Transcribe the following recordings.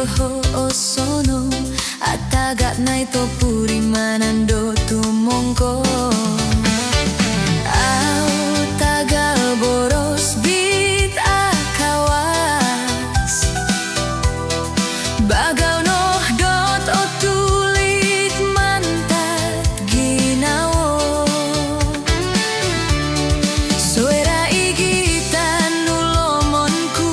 doho osono ataga nai to puri manando tumongko au taga boros bit akawas bagaw noh dot o tulit mantat ginawo suara igitan nulomonku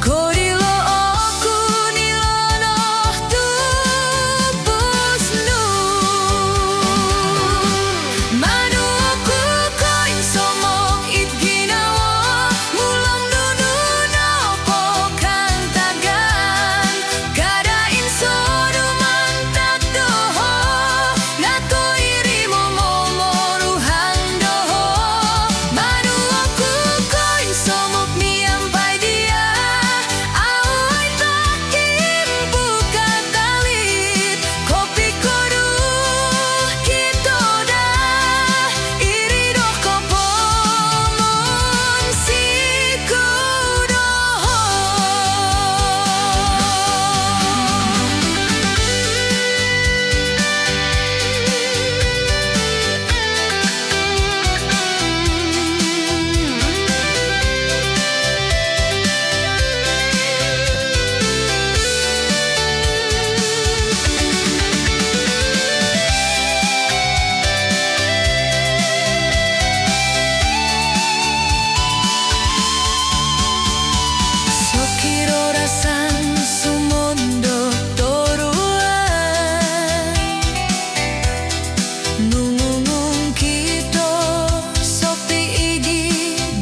korilo oku nilonoh tubus nu manuku koin somok it ginawo mulong nunu nopo kang tagan kada insono mantat doho nato irimo momoruhang doho manuku koin somok miampai dia awai takim buka talit kopi kodu kitoda iri doh kopomon siku doho Sokiro rasan sumondo toruan nungungung kito sopi igi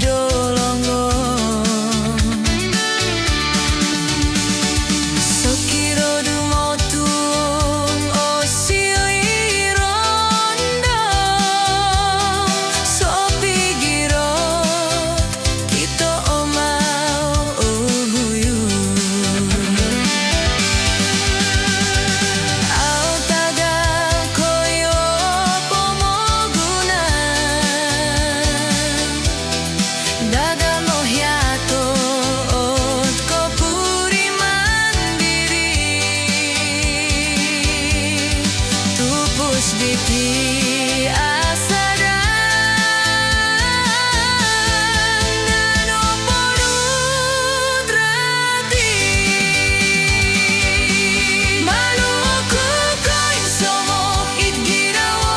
dolongon Sokiro dumotuong osili rondo sopi girot kito omau uhuyu au tagal koyo pomogunan dagal mohyato ot ko puri mandiri tupus biti asadang nano porudrati manuku koin somok it ginawo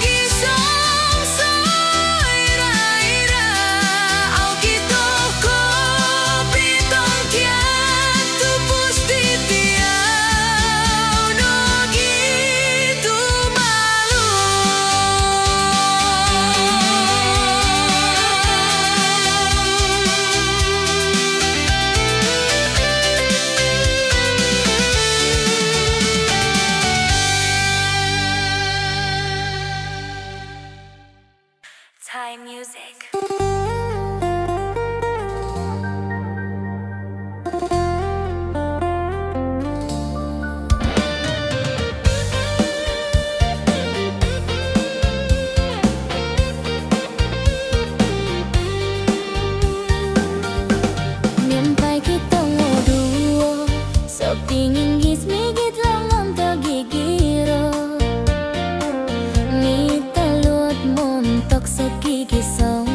gisong soira-ira au kito kopi tongkiat tupus titiau no gitu malu Thai music. Miampai kita ngoduo sok dingin gis migit langon tagigiro ni talut montok sok gigisong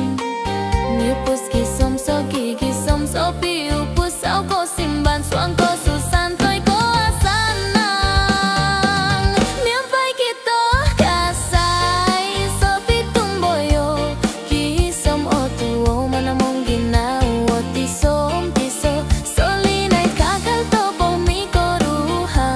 ni upus gisom sok gigisom sopi upus au ko simban suang ko susantoy ko asanang miampai kita kasay sopi tumboyo gisom o tuo manamong ginawa tisom tiso solinay kakal topo mi koruha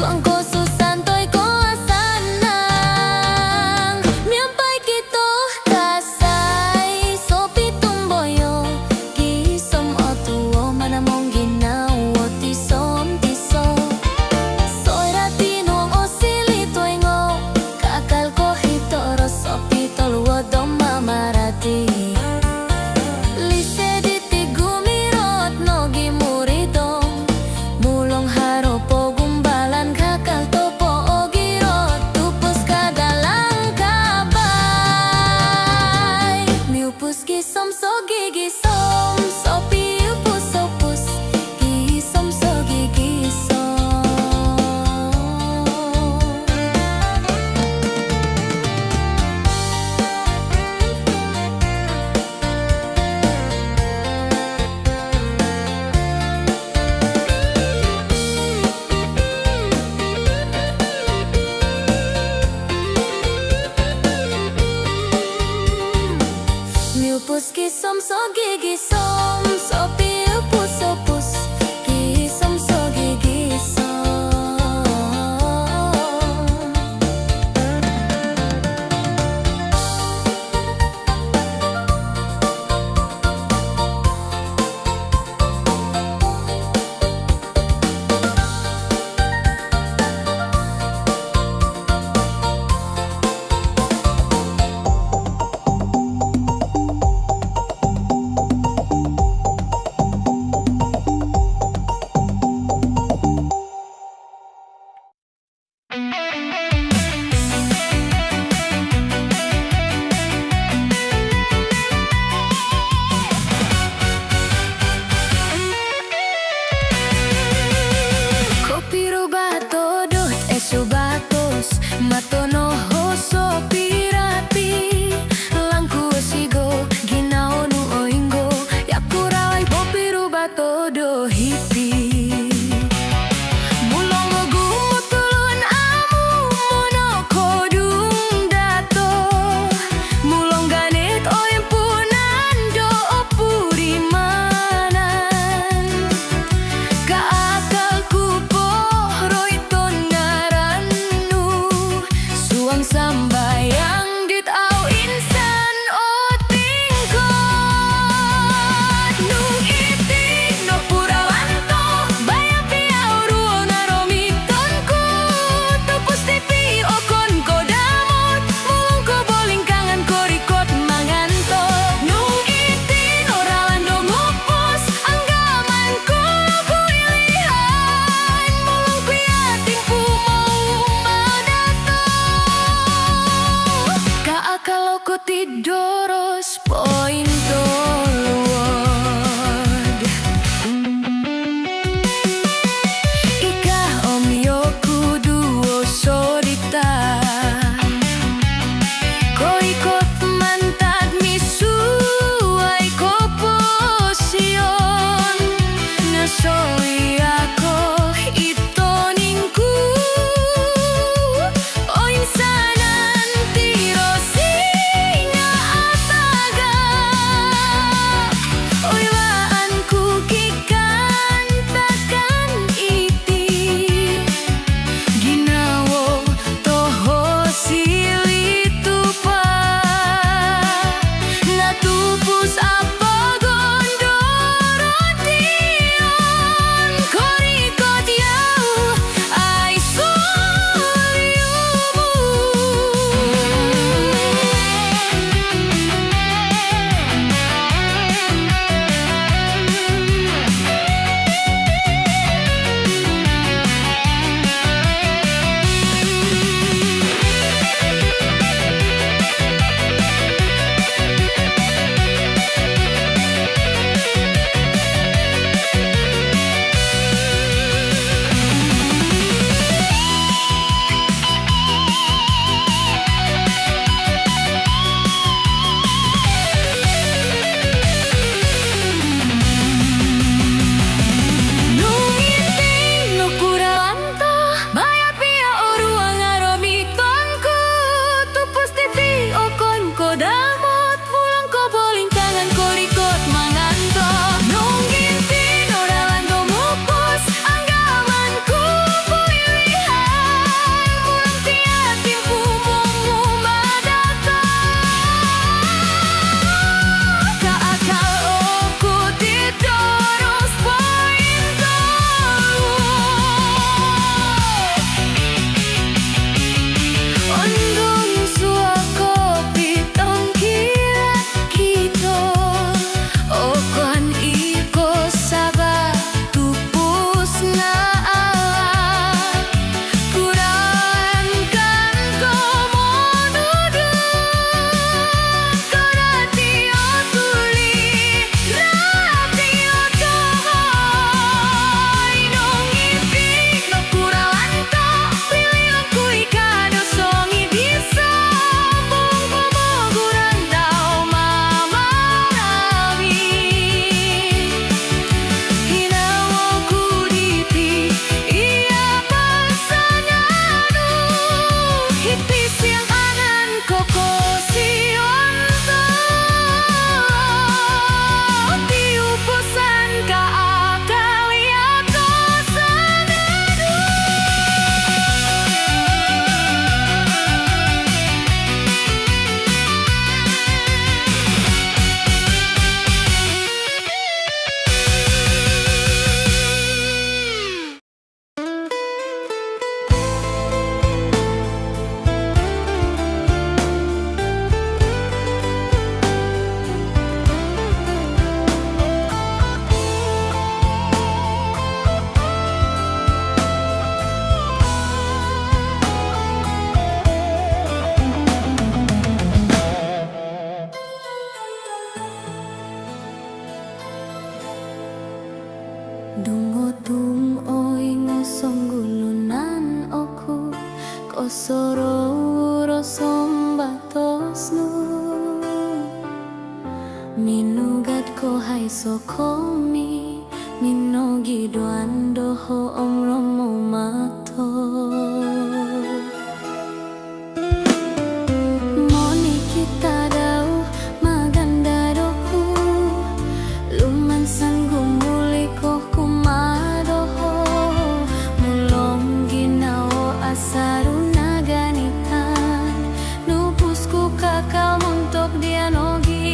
suang ko susantoy ko asanang miampay kito kasay sopi tumboyo gisom o tuwo manamong ginawo tisom tiso soy ratino o silitoy ngo kakal ko hitoro sopi tolwo dom mamarati lise diti gumirot no gimuridong mulong haropo gumbalan kakal topo o girot tupos kadalang kabay miupus gisom so gigisom sopi upus opus gisom so gigisom miupus gisom so gigisom sopi upus opus gisom so gigisom kopi rubato dot esubatos matono hoso pirati langku sigo ginao nu oingo yakurawai kopi rubato do hipi mulong gumutulun amu mono kodung dato mulong ganit oimpunan do opurimanan kaakalku roiton ngarannu suang sambayang dit osoro rosombatosnu minugat ko hai sokomi minogi doan doho om romo mato moni kita dau maganda doku luman sanggu muli ko kumadoho mulong ginao asaruna ganitan nupusku kakal muntok dianogi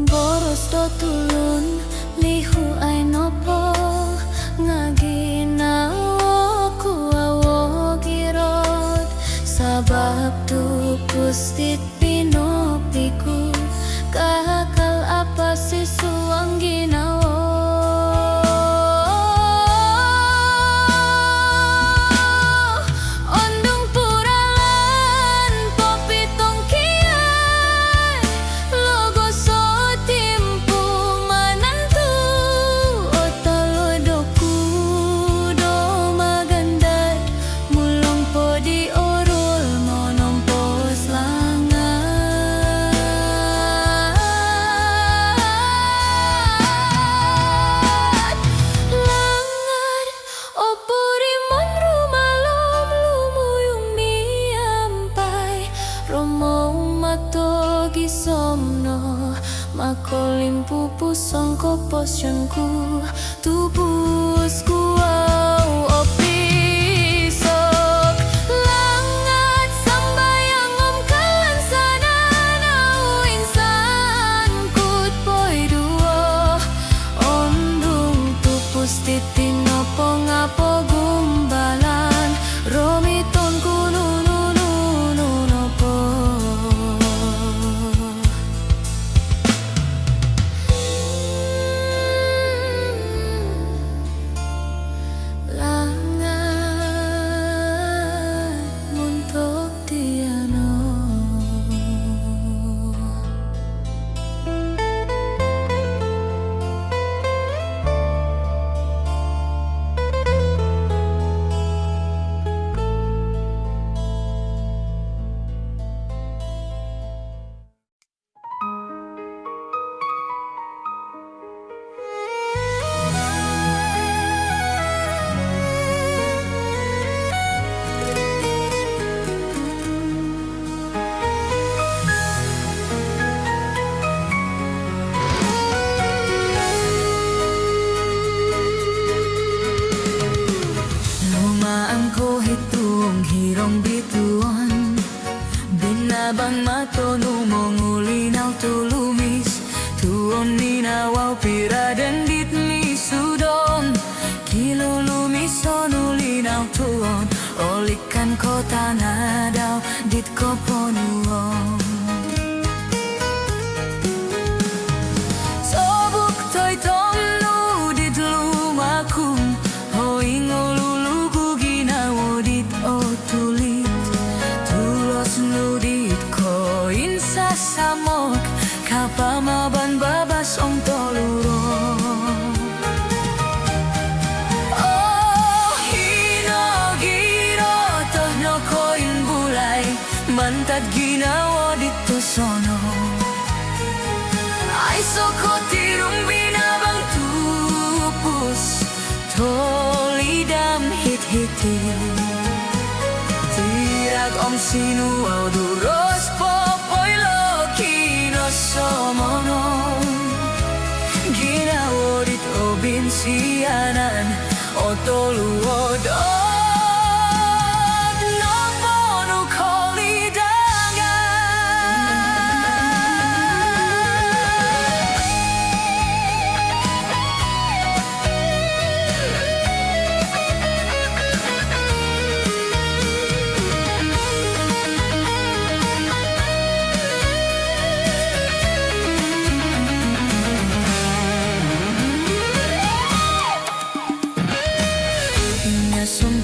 boros do tulun lihu ai nopo ngaginawo ku awo girot sabab tu pustit pinopiku kakal apa sisuang ginawo ondung puralan popitong kiai logo sotimpu manantu otalo doku do magandar mulong podi orul monompos langat langar opuri mon rumalom lumuyung miampai romo matogi somno makolim pupu songko posyanku tubusku au opisok langat sambayang om kalan sananau insan kut poi duo ondung tupus titino pongapo gumbalan romiton kuno nopo langat muntok tiano lumaan ko hitung hirong bituan binabang matonu mongulinaw tulumis tuon ninawaw piradan dit ni sudon kilulumis sonulinaw tuon olikan ko tanadaw dit ko ponuon sobuk toy tomnu dit lumakum mantat ginawa dito sono. Ay sokotirong binabang tupos, tolidam hit-hitin. Tirak om sinuaw duros popoy lokino somonon. Ginawa dito binsianan o toluod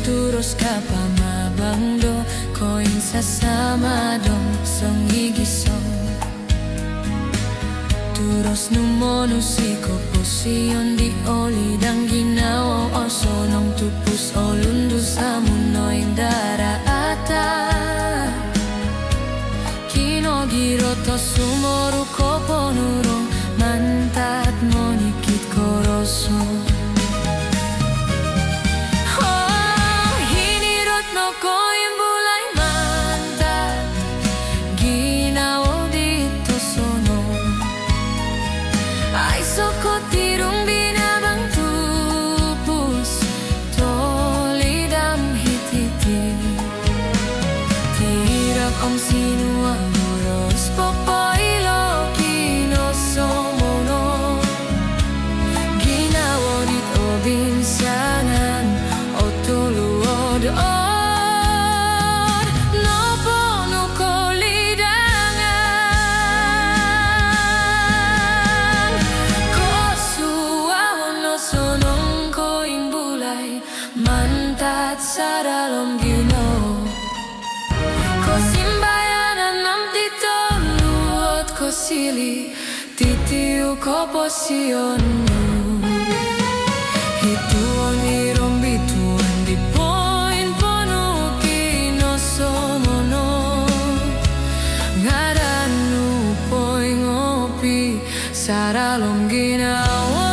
Turos ka pa mabangdo, koin sasama dong song igisong. Turos numono si komposisyon di olidang ginawa o sonong tupus o lundo sa munoy daraata. Kinogiro to sumoru ko ponurong mantat mo nikit koroso. Ko'y bulay mantat ginawa dito sono. Ay sokotirong binabang tupos, tolidam hit-hitin. Tirak om sinuang oros popoy lokino somono. Ginawa dito binsanan o tuluod mantat sa dalom gino. Ko simbayanan nam titoluot ko sili, titiu ko posisyon mo. Hituan irong bituan di poin pono kino somono. Ngaran upoy ngopi sa dalom ginawa.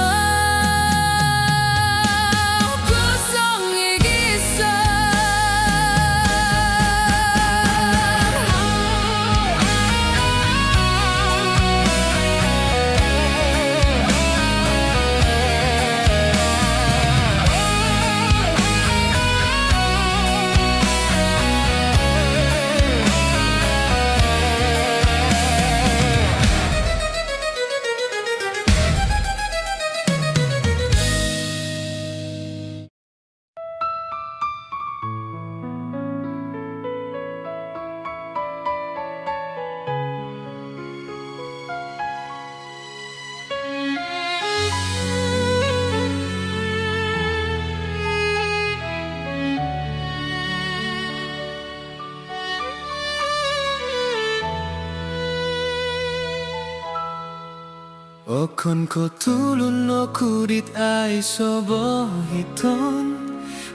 Okon ko tulun no kudit ay sobo hiton.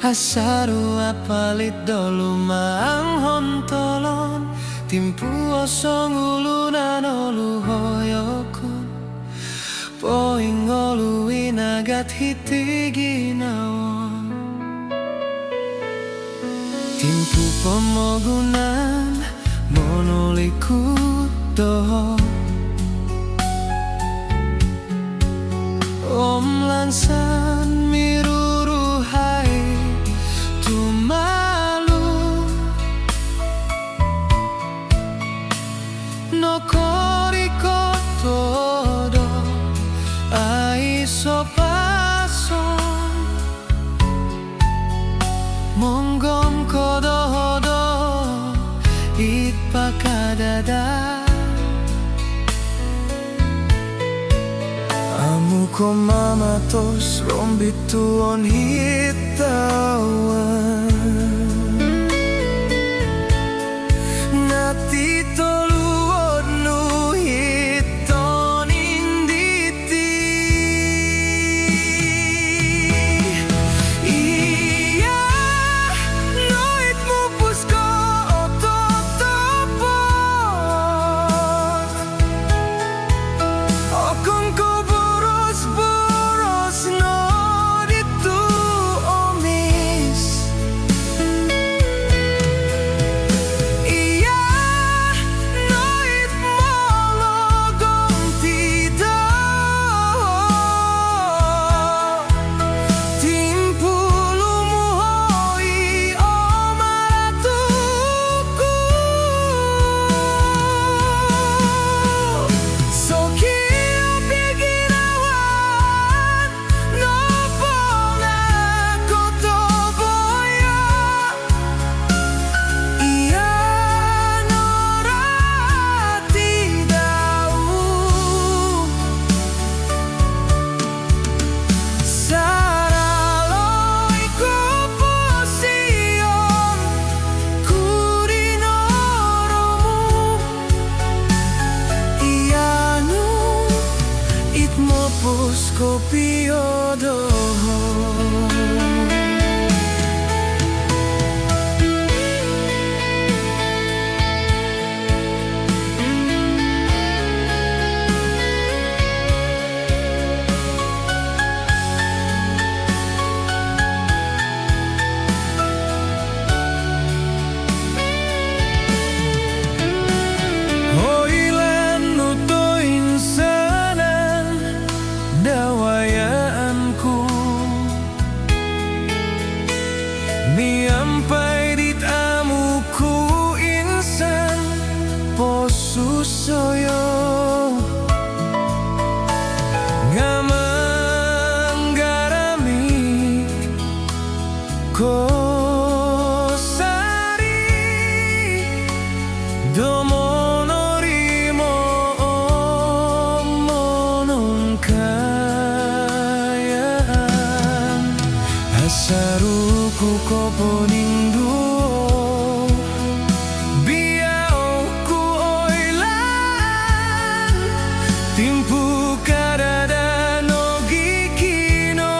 Hasaru apalit dolu maang hontolon. Timpu osong ulunan olu hoyokon. Poing olu inagat hiti ginawon. Timpu pemogunan monolikut doho. Om lansan miruruhai tumalu no koriko todo ai sopason monggom kododo it pakadada. Ko mamatos rombituon hitawan natitoluod nu hiton inditi. Iya noit mupus ko ototopo Saruku kopo ning duo biao ku oilan timpu karada no giki no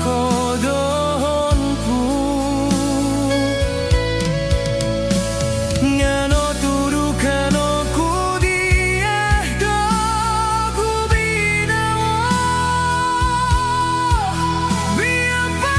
kodonku ngano turu kano ku dia do ku binawo biapa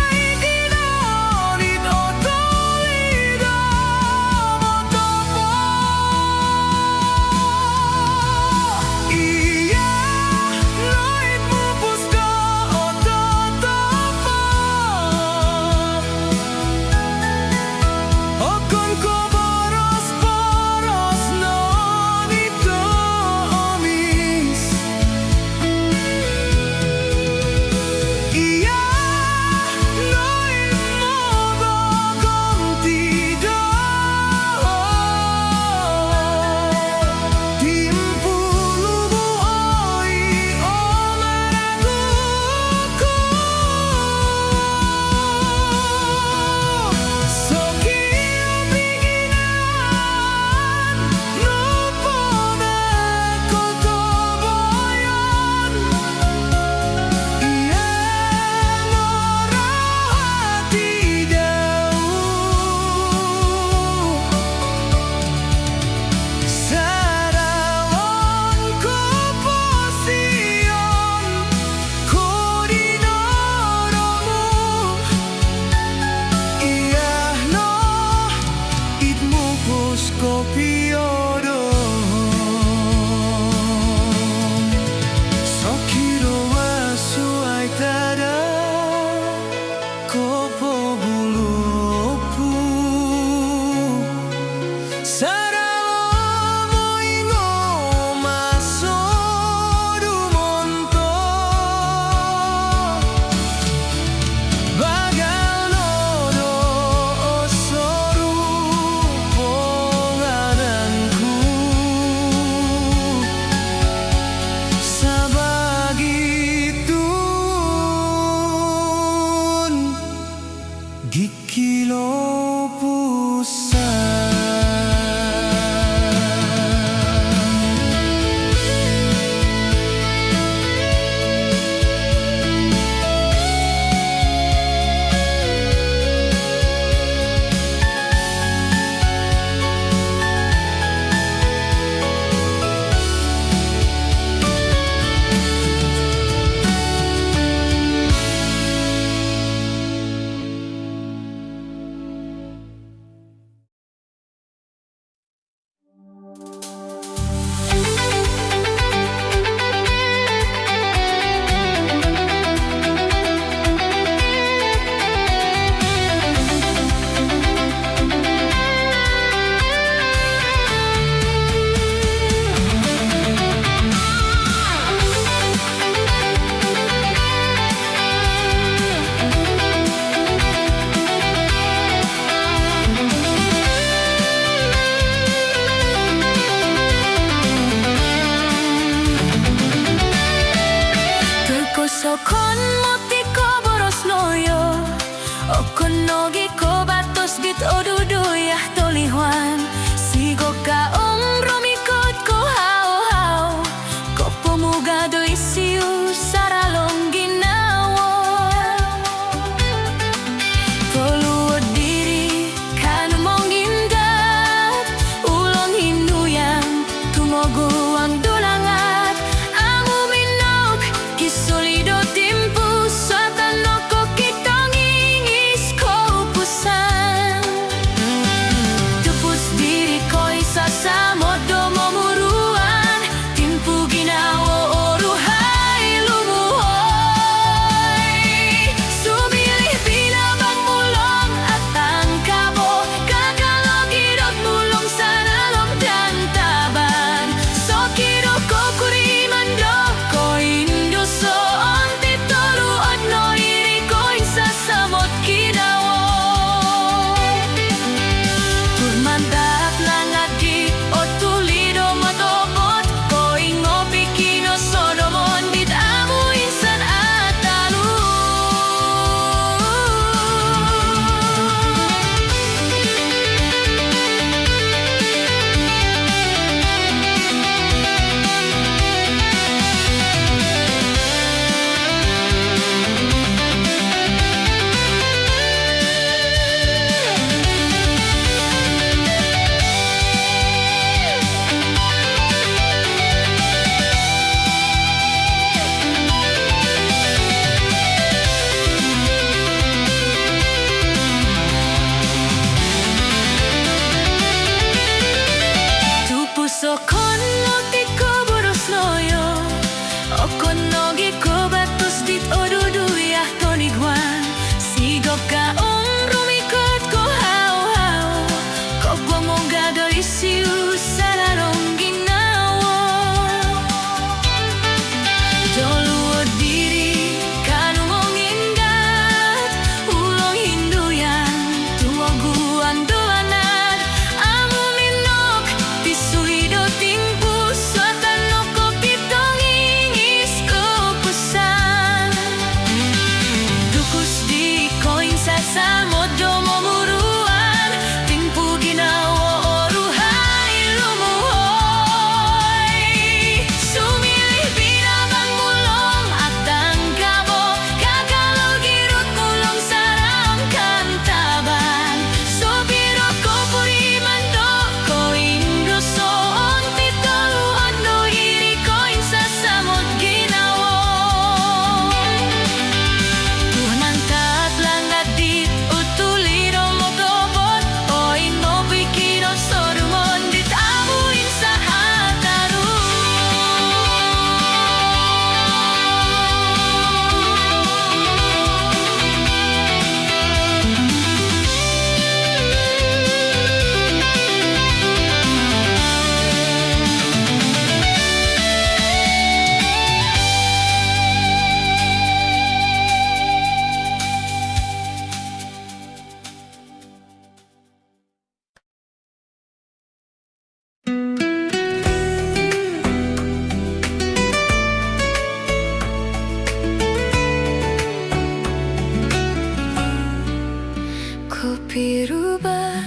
piruba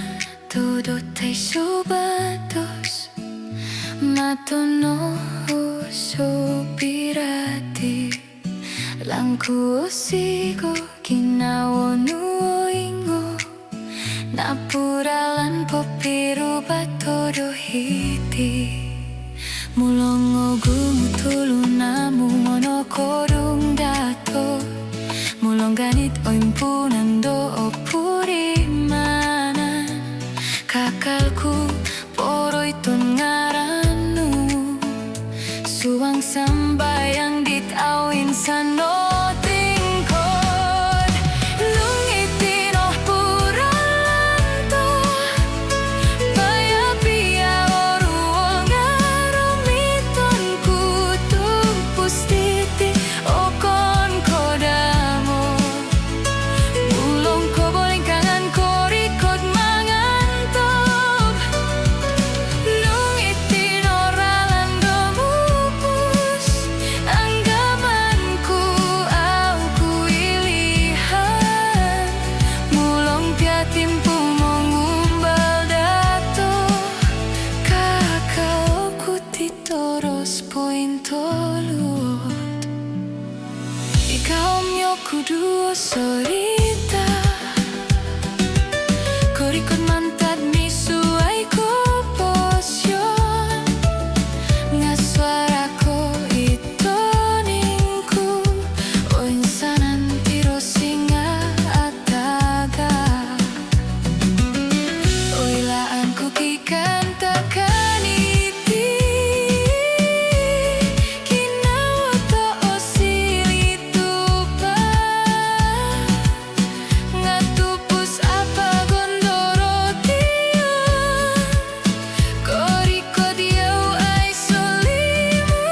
todo te sobatos matono sobirati langku osigo kinawo nuoingo napuralan popiruba todo hiti mulongo gumutulu namu mono korung dato mulongganit oimpunan do opuri mana kakalku poro itun ngaranu suang sambayang ditawin sano tingkod lungitin oh puralanto baya pia oruong arumiton kutung pustiti okon kodamo bulong ko boling kangan korikot mangantop lungitin oralan domupus anggamanku au kuilihan mulong piatimpu mongumbal dato kakao kutitoros pointoluot ikaw myo kudu sorita korikot mantad misuai ko posyon nga suarako itoningku o insanan tiro singa ataga o ilaanku kikantakan iti kinawata o silitupa nga tupus apa gondorotiyo korikot yaw ay solimu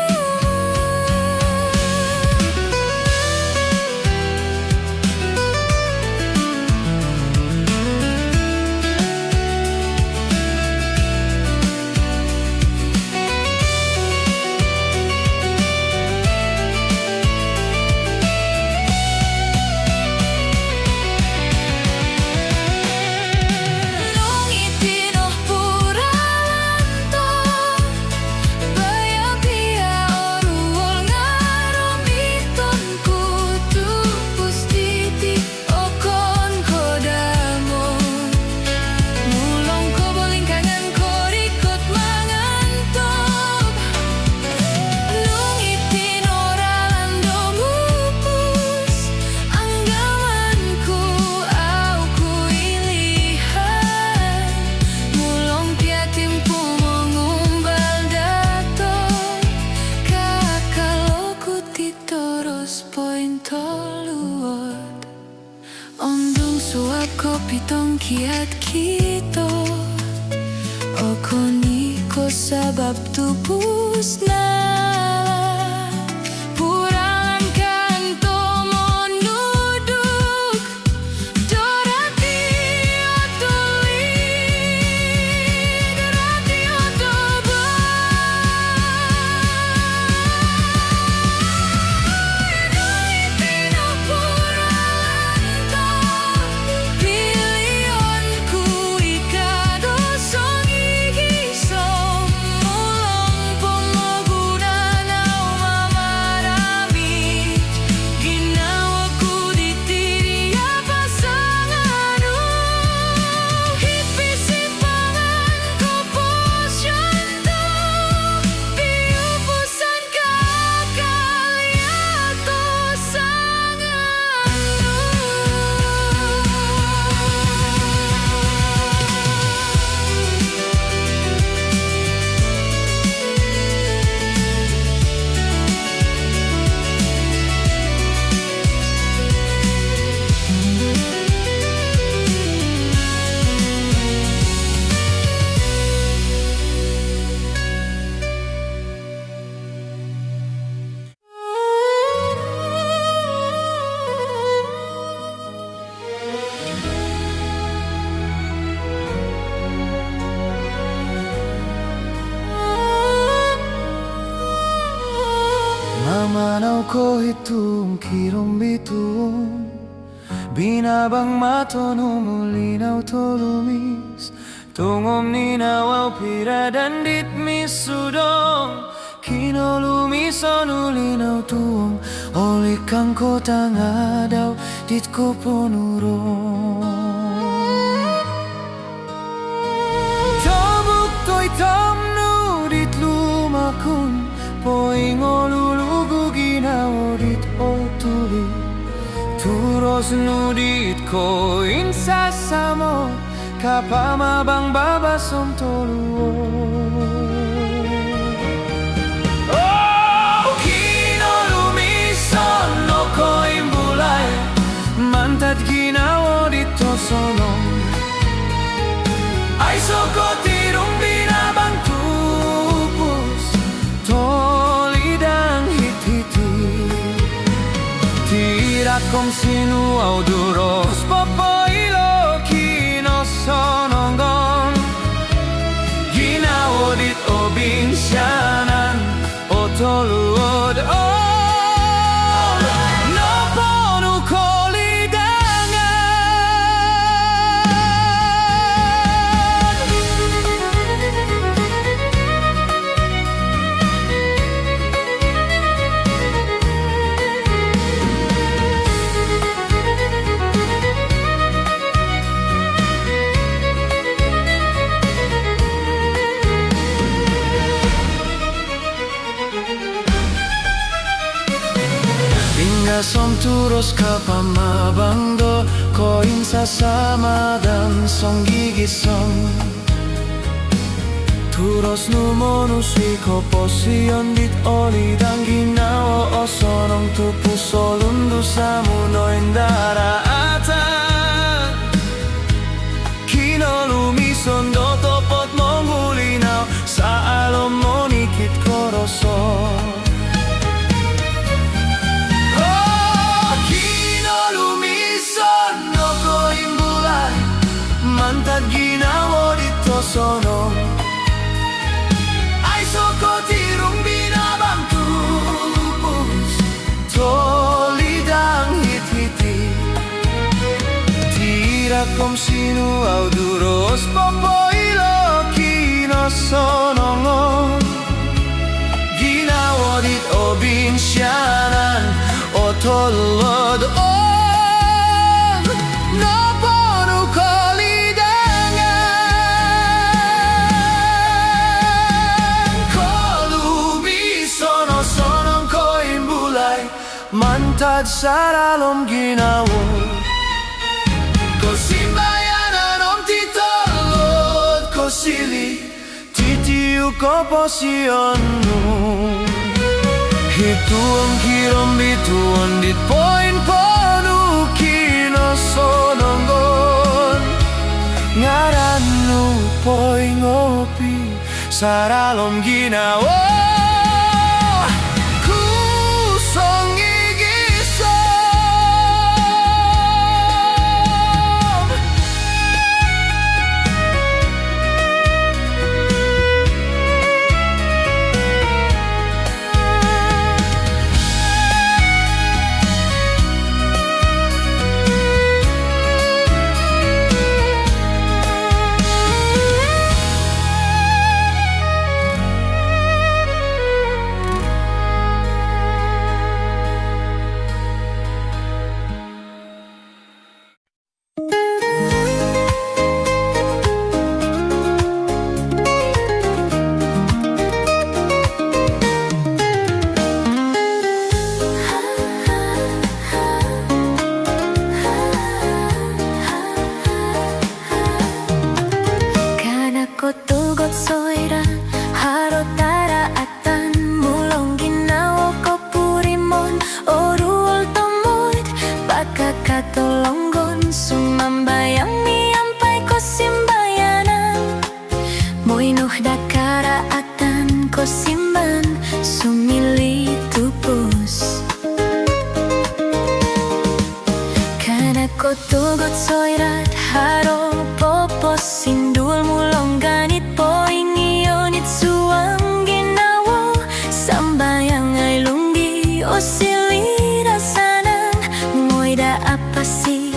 lungitin oh puralanto baya pia oruol ngarumiton kutu pustiti okon kodamo mulong ko boling kangan korikot mangantop lungitin oralan domupus anggamanku au kuilihan mulong piatimpu mongumbal dato kakalo kutitoros pointoluot ondong suap kopi tong kiat kito okoni ko sabab tupus nala puralan kanto monuduk dorati otuli dorati otoba lungitin oh puralanto pilionku ikado songi gisom mulong pomogunan au mamarami ginawaku ditiria pasanganu hipisipangan ko posyonto piupusan kakaliato sanganu Mamanaw ko itong kirong bitong Binabang matono mulinaw to lumis Tungom ninawaw pira dandit misudong Kino lumison ulinaw tuong Oli kang kota nga daw dit ko ponurong Tabuk to'y tamno dit lumakon Poing olulugo ginaw dit o tuli Turos nudit ko insasamo Kapamabang babasong toluo Oh, kino lumison no ko imbulay Mantad ginawa dito sonong Ay soko tirong binabang tupos Tolidang hit-hiti Tira kong sinuaw duros Papailo kinosononggon Ginawodit o binsyanan O toluod o Naponu kolidangan Som turos kapamabangdo ko insasama dan song gigisong Turos numonuswi ko posion dit oli dan ginawa o sonong tupu solundu sa munoy daraatan Kino lumison do topot monggulinaw sa alom monikit korosong Mantad ginawa dito sonong Ay soko tirong binabang tupos Tolidang hit-hiti Tira kom sinuaw duros Papailo kinosonongon Ginawa dit o binsyanan O tolod o Naponu Mantad saralom ginawo Ko simbayanan om titolod Ko sili Titiu ko posionu Hituang kirom bituan dit poin ponu Kino sononggon Ngaranu poin ngopi Saralom ginawo Simban sumili tupus Kana ko tugot soirat haro popos Sindul mulong ganit poing ionit suang ginawo Sambayang ay lunggi o silira sanang Ngoy da apa si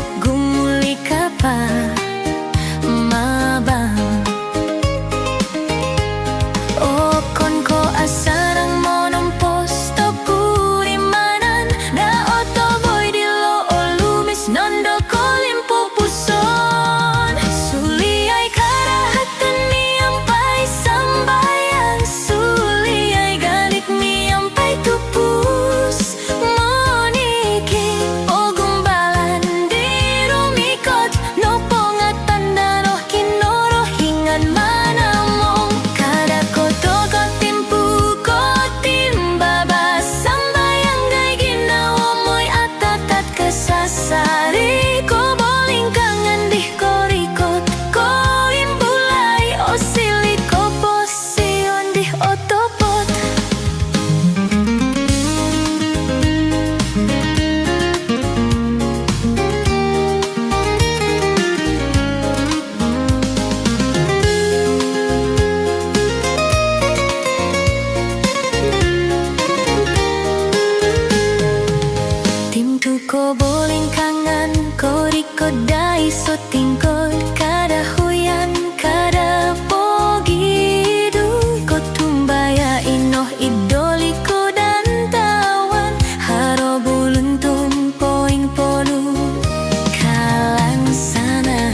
kodai so tingkol kada huyan kada pogidu ko tumbaya inoh idoli ko dan tawan haro buluntun poing polu kalang sana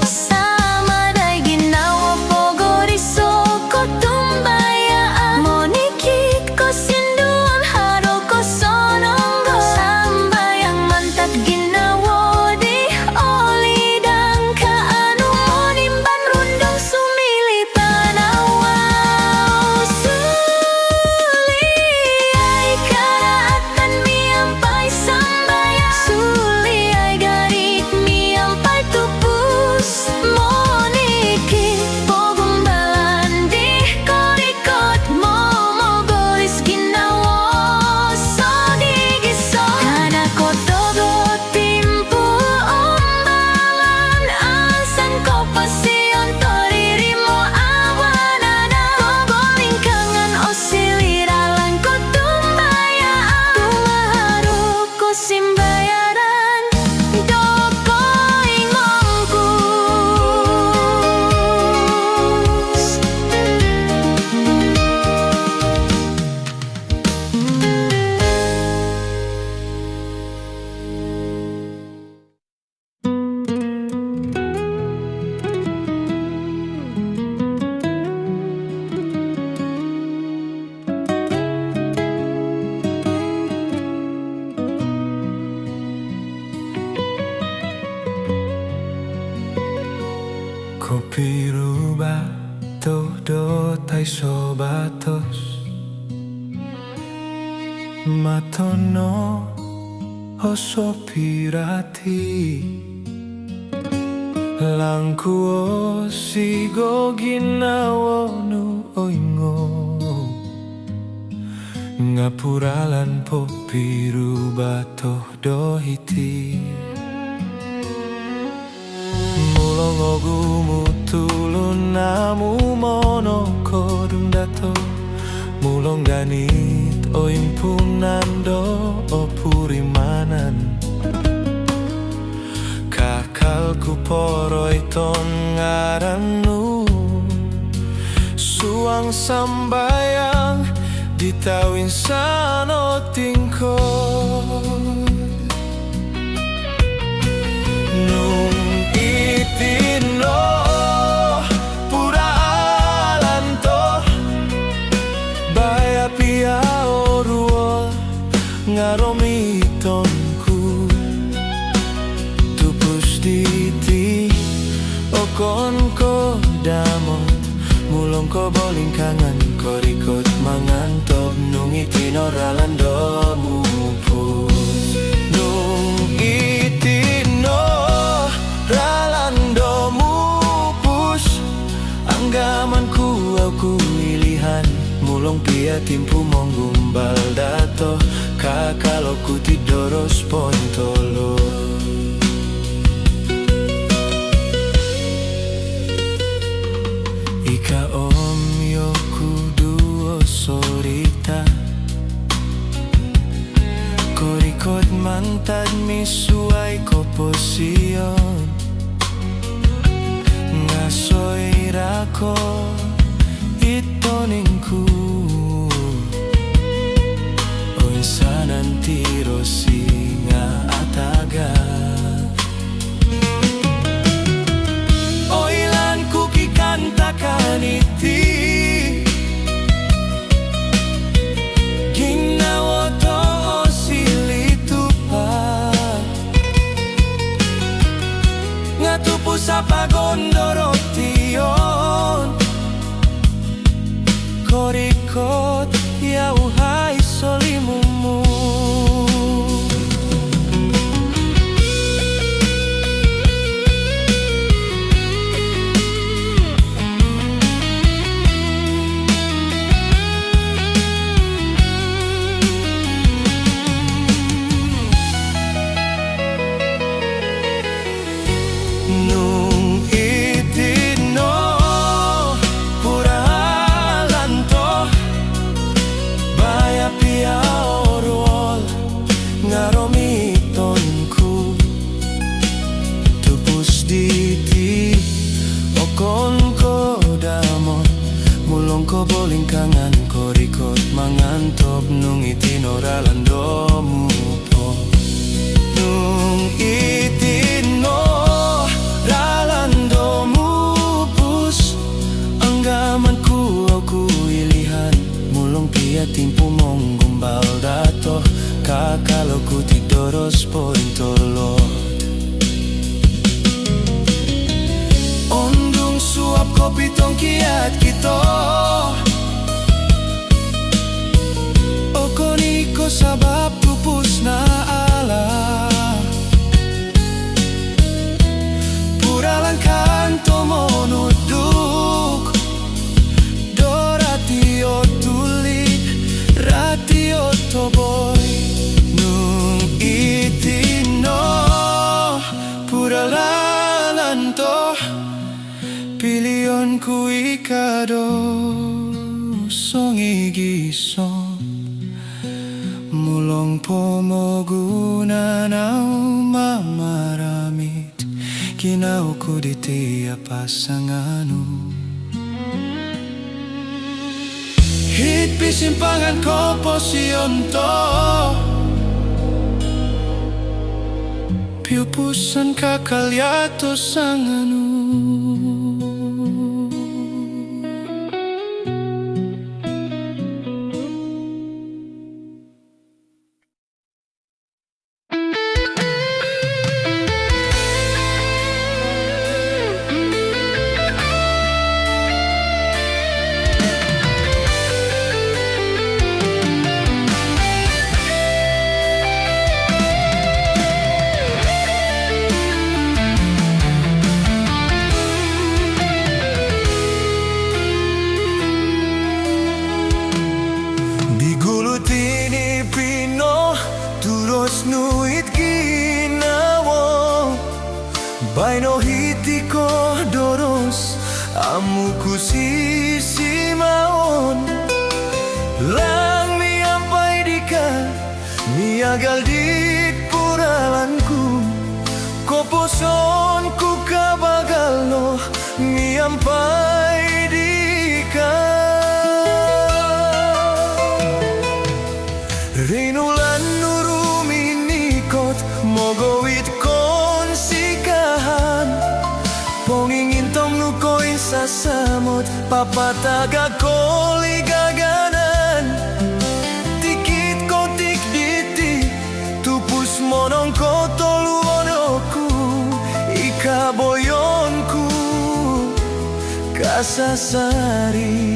sama dai ginawa pogori so ko tumbaya monikit ko sinduan haro ko sononggo sambayang mantat ginawa di oli dan kaanu monimban rundong sumili panawaw suli ay karaatan miampay sambaya suli ay garit miampay tupus monikit pogumbalan di korikot mo mogolis ginawa so digiso kana ko todo timpu ombalan asan ko pasion toriri mo awanana pogolingkangan o siliralan ko tumbaya tumaharap ko simbayaran dokoy mongkus Kopi rubah todo tai sobatos matono oso pirati langku o sigo ginawa nu oingo ngapuralan po pirubah todo hiti mulong ogumu tulun namu mono kodum dato mulong ganit o impunando o purimanan kakalku poroi ton ngaranu suang sambayang ditawin sano tingkol nung itino pura alanto baya pia oruol ngaromitonku tupus diti okon ko damot mulong ko bolingkangan korikot mangantop nung itino ralando mupus nung itino ralando mupus anggamanku aku ilihan mulong pia timpu monggumbal dato kakaloku tidoros pontolo ika om yoku duo sorita korikot mantad misuai koposion ngasoy rako itoningku o insanan tiro singa ataga o ilan kuki kantakan iti ginawa to o silitu pa ngatupu sa pagondorotion korikot yauhai solimumu nung itino pura alanto baya pia oruol ngaromiton walau ku tidoros poin tolot. Ondung suap kopi tong kiat kita, okoniko sabab pupus na ala. Puralan kanto monuduk, do ratio tulit, ratio toboy. Nung itino, puralan to, pilihan ku ikado, song igisong. Mulong pomoguna nau mamaramit, kinau ku di tiap pasanganu. Hit pisimpangan komposion to, piupusan kakalyato sanganu. Nuit ginawa Baino hitiko doros Amuku sisi maon Lang miampai dika Miagal di puralanku Koposon ku kabagal no Miampai dika Rinulan mogowit kon sikahan Pongingin tong nukoin sasamot Papataga ko ligaganan Tikit ko tikditi Tupus monong ko toluonoku Ikaboyonku Kasasari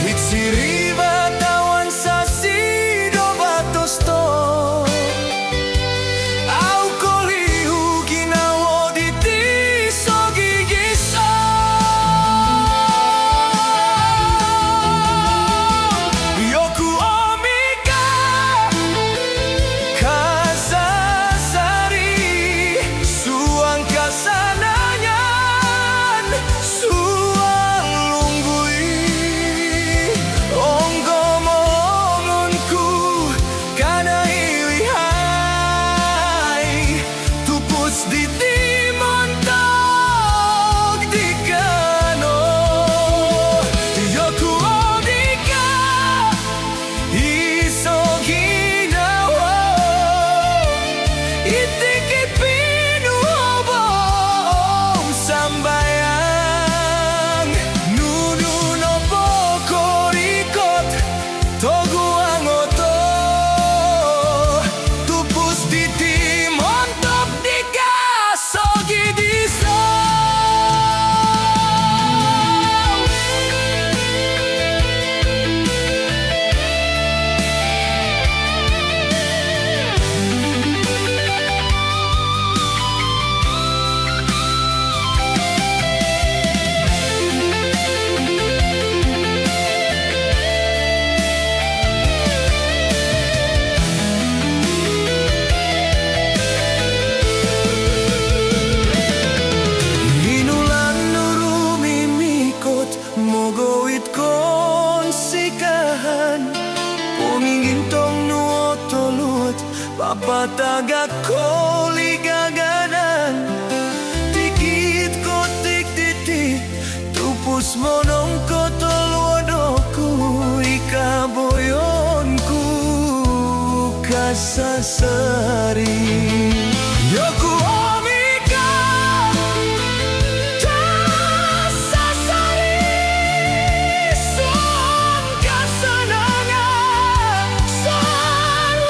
Hitsiriba tawan sa sido batos to Papataga ko ligaganan Tikit ko tiktiti Tupus monong ko tolwadoku Ikaboyonku Kasasari Yoku omika Kasasari Suang kasanangan Suang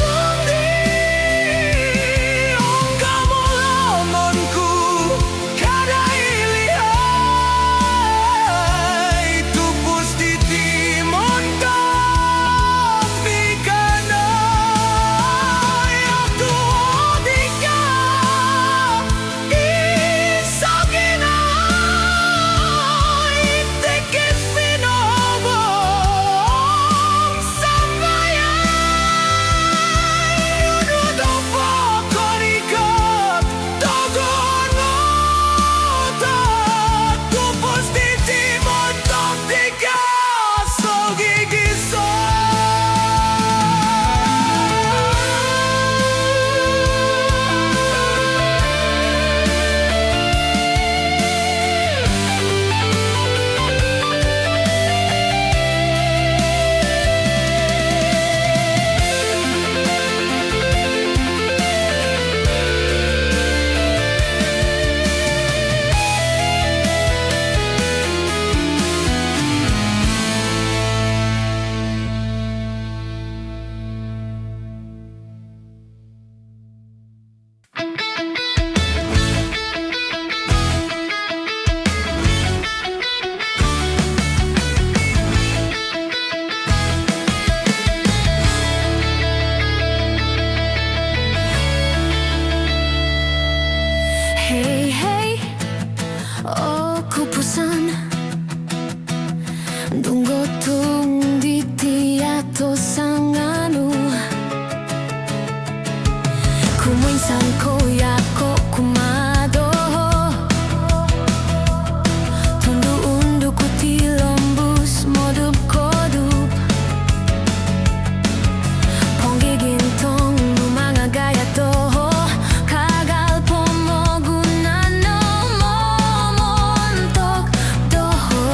Kumuinsan ko yako kumado Tundu undu kutilombus modup kodup Ponggi gintong mga gaya toho Kagal pomogunan no momontok doho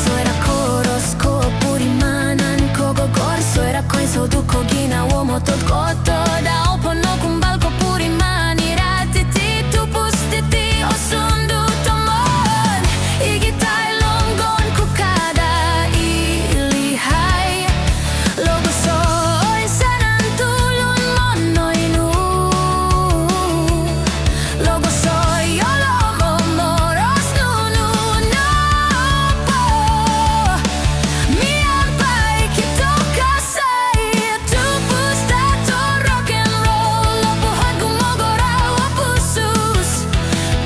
Soera koros ko purimanan ko gogor Soera koin sodu ko ginawo motot koto Dao pono kumbal ko purimani ratiti tupus titi osundu tomon Igitai longgon ku kada ilihai Logo soy sanan tulun monoinu Logo soy yolo moros nunu nopo Miampai kito kasai Tupus tato rock and roll Lopuhan gumogora wapusus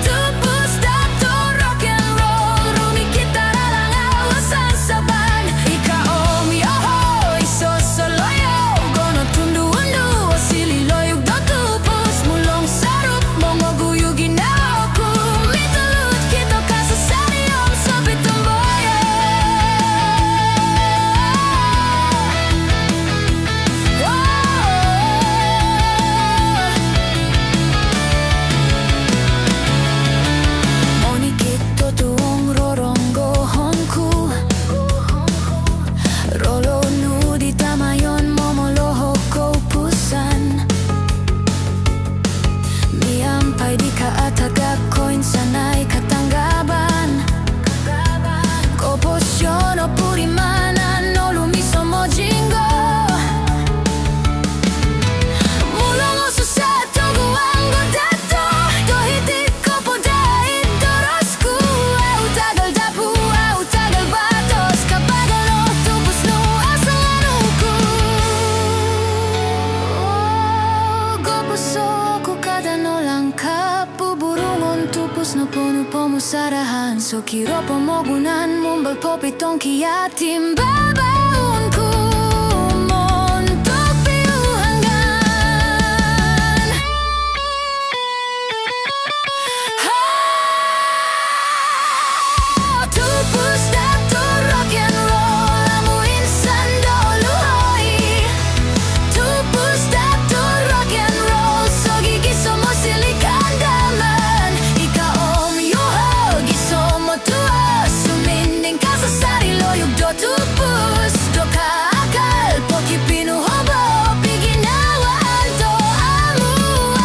Tupus tato rock and roll Rumi kita ralang alasan saban Ika om yoho iso soloyo Gono tundu undu osili loyuk do tupus Mulong sarup mongo guyu ginaoku Mitulut kito kasasari om sopi tumboye Moni kito tuong rorongo honku Rolo nudi tamayon momoloho ko pusan Miampai di kaataga koin sanay katanggaban Koposyono purimanan no lumiso mojingo Mulong oso sa toguango dato Dohitik ko po dahit dorosku Au tagal dapu, au tagal batos Kapagal no tupus no asanganuku Gopuso ko kada no langkap Buburungon tupus no pono pomusarahan So kiro pomogunan mumbal popitong kiyatim babaunku Montok piuhangan Tupus dato rock and roll Amu insan doluhoi Tupus dato rock and roll So gigi somo silikan daman Ika om yoho gisomo tua Suminding kasasari loyuk do tupus Do kaakal poki pinuhobo Piginawaan to amu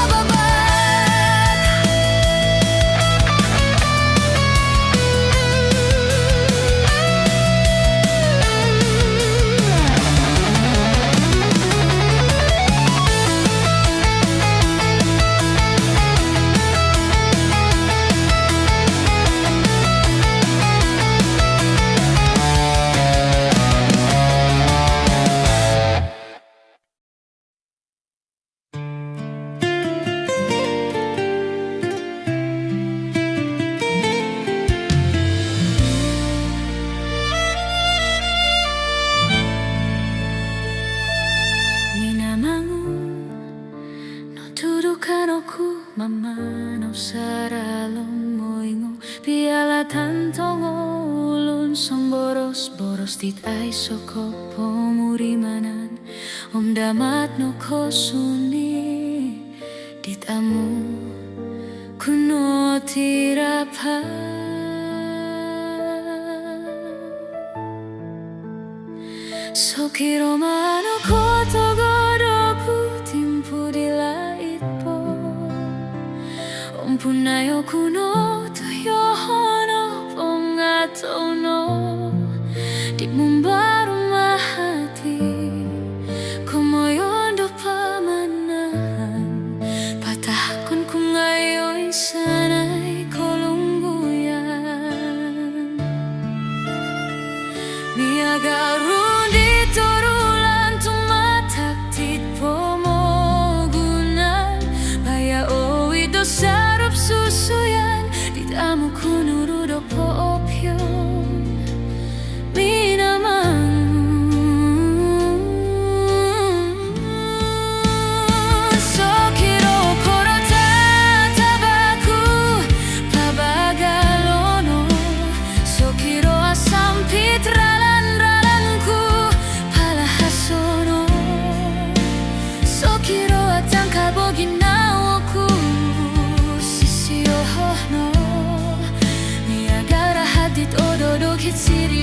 ababak Minamangun no tudukan oku mama no saralong moingo Piala tantongo ulun song boros dit ay soko pomurimanan Om damat no kosuni dit amu kuno tirapa Sokiro mano koto godoku timpu dilait po Ompunayo kuno toyo hono pongato no Di mumbaru mahati Kumoyondo pamanahan Patahkon ku ngayon sanay kolumbuyan Miagarun dito rulan tumatak tit pomogunan Baya owi do sarap susuyan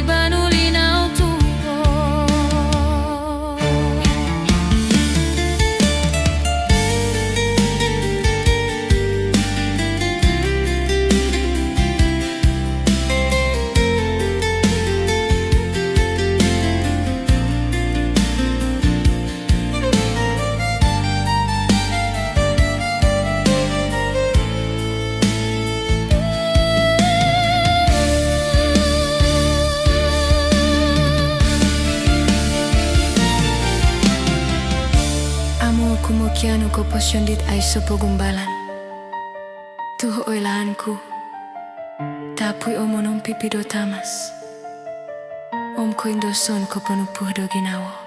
banulinaw tupo. Kumukiano ko posyondit ay sa pagumbalan. Tuho oilaanku, tapoy omonong pipido tamas. Om ko indoson ko panupuh do ginawa.